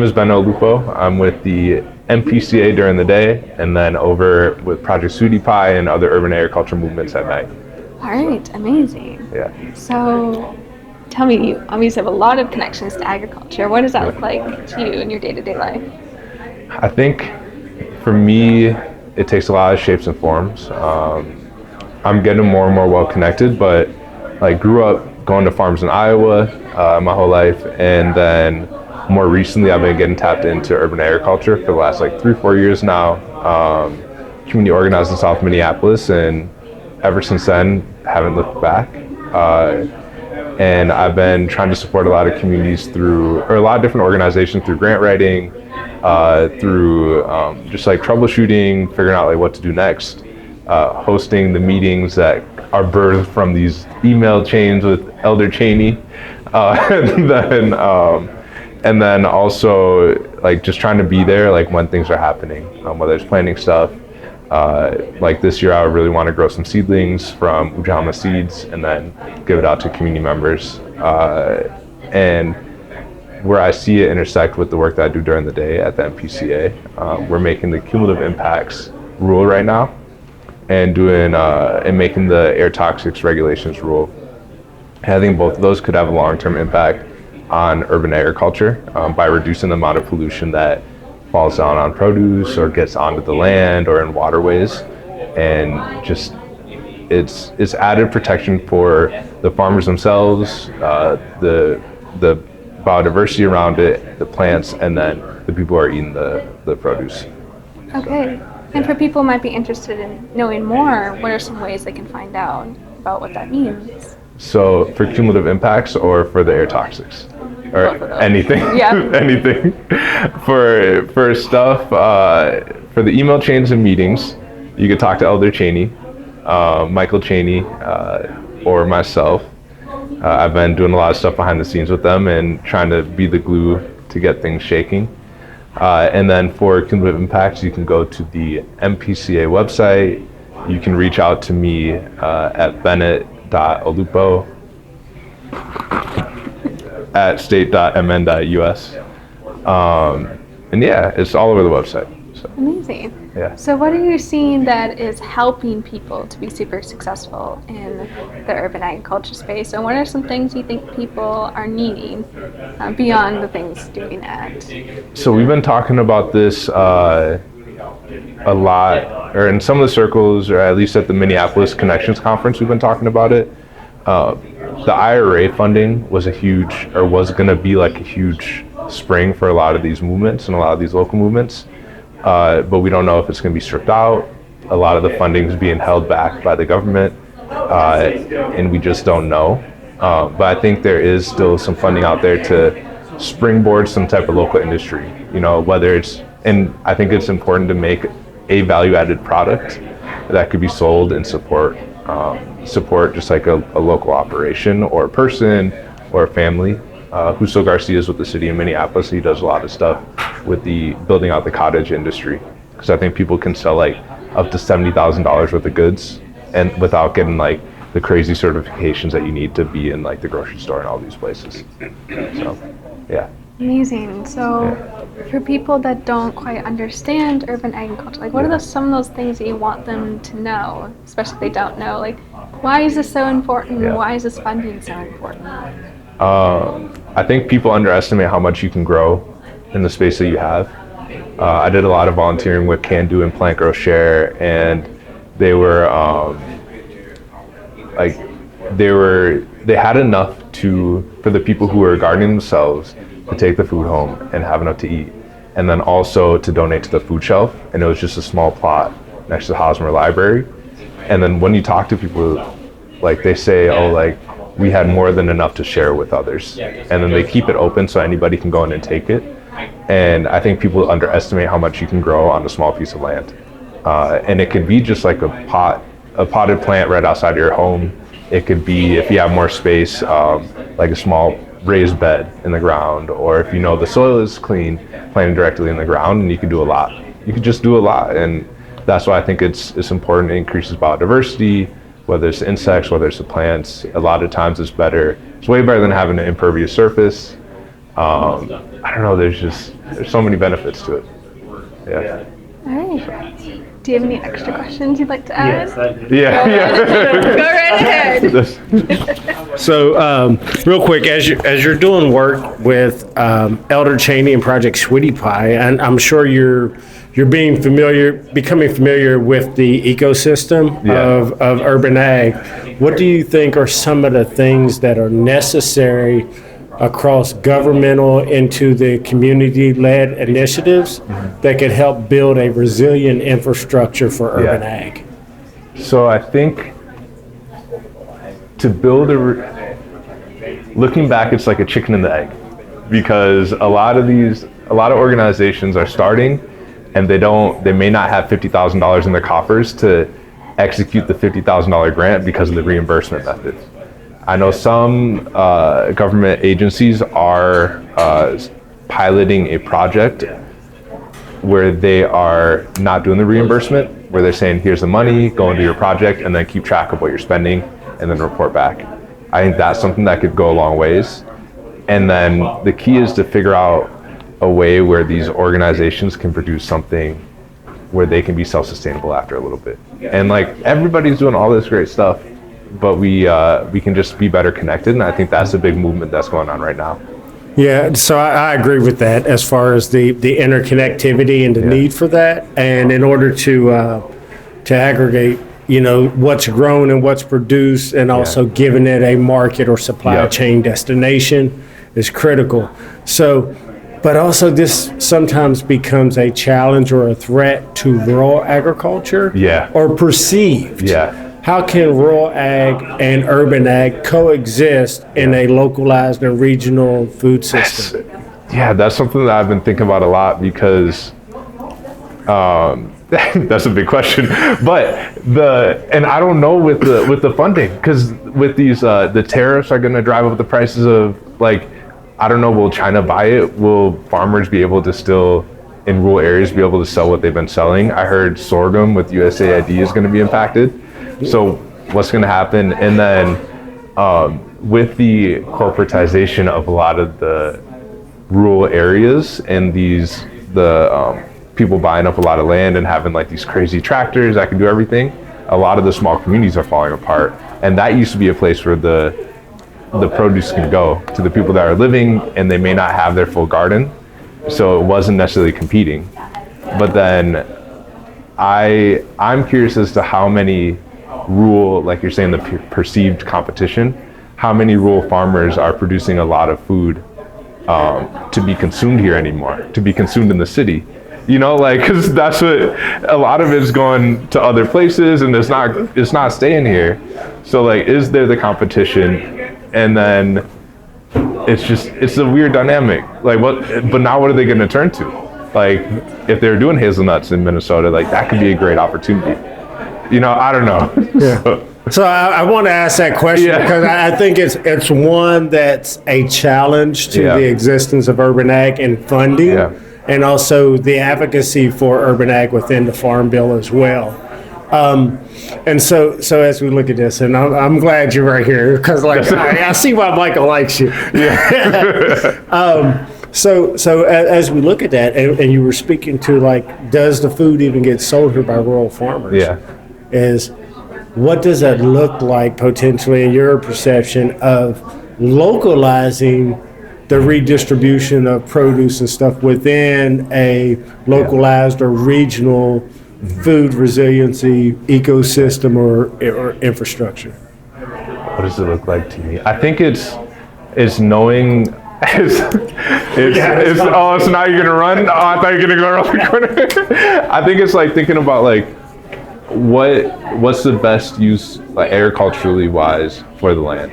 My name is Bennet Olupo. I'm with the MPCA during the day, and then over with Project Sweetie Pie and other urban agriculture movements at night. All right, amazing. Yeah. So tell me, you obviously have a lot of connections to agriculture. What does that look like to you in your day-to-day life? I think for me, it takes a lot of shapes and forms. I'm getting more and more well connected, but grew up going to farms in Iowa my whole life, and then more recently I've been getting tapped into urban agriculture for the last 3-4 years now. Community organized in South Minneapolis, and ever since then haven't looked back. And I've been trying to support a lot of communities a lot of different organizations through grant writing, through just troubleshooting, figuring out what to do next, hosting the meetings that are birthed from these email chains with Elder Cheney, and then also just trying to be there when things are happening, whether it's planting stuff. This year I really want to grow some seedlings from Ujama seeds and then give it out to community members. And where I see it intersect with the work that I do during the day at the MPCA, we're making the cumulative impacts rule right now, and making the air toxics regulations rule. And I think both of those could have a long-term impact on urban agriculture by reducing the amount of pollution that falls down on produce or gets onto the land or in waterways, and just it's added protection for the farmers themselves, the biodiversity around it, the plants, and then the people who are eating the produce. Okay. And for people who might be interested in knowing more, what are some ways they can find out about what that means? So for cumulative impacts or for the air toxics? Or anything? Yeah. Anything. For stuff, for the email chains and meetings, you could talk to Elder Cheney, Michael Cheney, or myself. I've been doing a lot of stuff behind the scenes with them and trying to be the glue to get things shaking. And then for cumulative impacts, you can go to the MPCA website. You can reach out to me at bennet.olupo at state.mn.us. And yeah, it's all over the website. So. Amazing. Yeah. So what are you seeing that is helping people to be super successful in the urban agriculture space? And what are some things you think people are needing beyond the things doing that? So we've been talking about this a lot, or in some of the circles, or at least at the Minneapolis Connections Conference, we've been talking about it. The IRA funding was going to be a huge spring for a lot of these movements and a lot of these local movements. But we don't know if it's going to be stripped out. A lot of the funding is being held back by the government, and we just don't know. But I think there is still some funding out there to springboard some type of local industry, and I think it's important to make a value-added product that could be sold and support just a local operation or a person or a family. Justo Garcia is with the city of Minneapolis. He does a lot of stuff with the building out the cottage industry, because I think people can sell up to $70,000 worth of goods and without getting the crazy certifications that you need to be in the grocery store and all these places. So, yeah. Amazing. So for people that don't quite understand urban agriculture, what are some of those things that you want them to know, especially if they don't know, why is this so important? Yeah. Why is this funding so important? I think people underestimate how much you can grow in the space that you have. I did a lot of volunteering with Can Do and Plant Grow Share, and they had enough for the people who were gardening themselves to take the food home and have enough to eat, and then also to donate to the food shelf. And it was just a small plot next to the Hosmer Library. And then when you talk to people, they say, we had more than enough to share with others. And then they keep it open so anybody can go in and take it. And I think people underestimate how much you can grow on a small piece of land. And it could be just a potted plant right outside of your home. It could be, if you have more space, a small raised bed in the ground, or if the soil is clean, planted directly in the ground, and you can do a lot. You can just do a lot, and that's why I think it's important. It increases biodiversity, whether it's insects, whether it's the plants. A lot of times it's way better than having an impervious surface. I don't know, there's so many benefits to it. Yeah. All right. Do you have any extra questions you'd like to add? Yes, I do. Yeah. Go right ahead. So, real quick, as you're doing work with Elder Cheney and Project Sweetie Pie, and I'm sure you're becoming familiar with the ecosystem of urban ag. What do you think are some of the things that are necessary across governmental into the community-led initiatives that could help build a resilient infrastructure for urban ag? So I think to build looking back, it's like a chicken and the egg, because a lot of organizations are starting and they may not have $50,000 in their coffers to execute the $50,000 grant because of the reimbursement methods. I know some government agencies are piloting a project where they are not doing the reimbursement, where they're saying, here's the money, go into your project, and then keep track of what you're spending, and then report back. I think that's something that could go a long ways. And then the key is to figure out a way where these organizations can produce something where they can be self-sustainable after a little bit. And like, everybody's doing all this great stuff, but we can just be better connected, and I think that's a big movement that's going on right now. Yeah, so I agree with that as far as the interconnectivity and the need for that. And in order to aggregate, what's grown and what's produced, and also giving it a market or supply chain destination is critical. So, but also this sometimes becomes a challenge or a threat to rural agriculture. Or perceived. How can rural ag and urban ag coexist in a localized and regional food system? That's something that I've been thinking about a lot, because that's a big question. But and I don't know with the funding, because with these the tariffs are going to drive up the prices of, like, I don't know, will China buy it? Will farmers be able to still in rural areas be able to sell what they've been selling? I heard sorghum with USAID is going to be impacted. So what's going to happen? And then with the corporatization of a lot of the rural areas and the people buying up a lot of land and having like these crazy tractors that can do everything, a lot of the small communities are falling apart. And that used to be a place where the produce can go to the people that are living, and they may not have their full garden. So it wasn't necessarily competing. But then I'm curious as to how many rural, like you're saying, the perceived competition, how many rural farmers are producing a lot of food to be consumed here anymore, to be consumed in the city. Because that's what a lot of it is going to other places, and it's not staying here. So like, is there the competition? And then it's a weird dynamic. Like, but now what are they going to turn to? Like, if they're doing hazelnuts in Minnesota, like, that could be a great opportunity. I don't know. So I want to ask that question because I think it's one that's a challenge to the existence of urban ag and funding, and also the advocacy for urban ag within the Farm Bill as well. And so as we look at this, and I'm glad you're right here, because I see why Michael likes you. So as we look at that, and you were speaking to, like, does the food even get sold here by rural farmers? Is what does that look like potentially in your perception of localizing the redistribution of produce and stuff within a localized or regional food resiliency ecosystem or infrastructure? What does it look like to me? I think it's knowing. So now you're gonna run? Oh, I thought you were gonna go around the corner. I think it's like thinking about, like, what's the best use, like, agriculturally wise, for the land.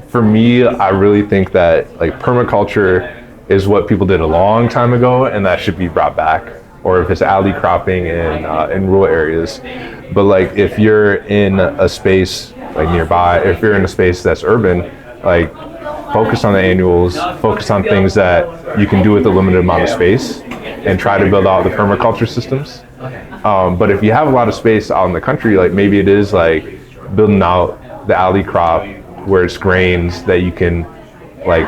For me, I really think that, like, permaculture is what people did a long time ago, and that should be brought back. Or if it's alley cropping in rural areas. But like, if you're in a space like nearby, if you're in a space that's urban, like, focus on the annuals, focus on things that you can do with a limited amount of space, and try to build out the permaculture systems. But if you have a lot of space out in the country, like, maybe it is like building out the alley crop where it's grains that you can, like,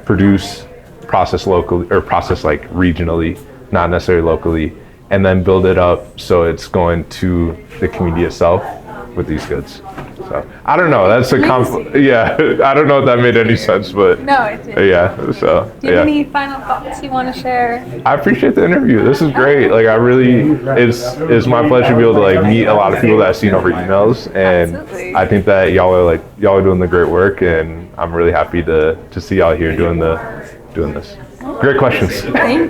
produce, process locally, or process like regionally, not necessarily locally, and then build it up so it's going to the community itself with these goods. So I don't know. That's a yeah. I don't know if that made any sense, but No, it didn't. yeah. So Do you have yeah. any final thoughts you want to share? I appreciate the interview. This is great. Like I really, it's my pleasure to be able to like meet a lot of people that I've seen over emails, and Absolutely. I think that y'all are doing the great work, and I'm really happy to see y'all here doing this. Great questions. Thank you.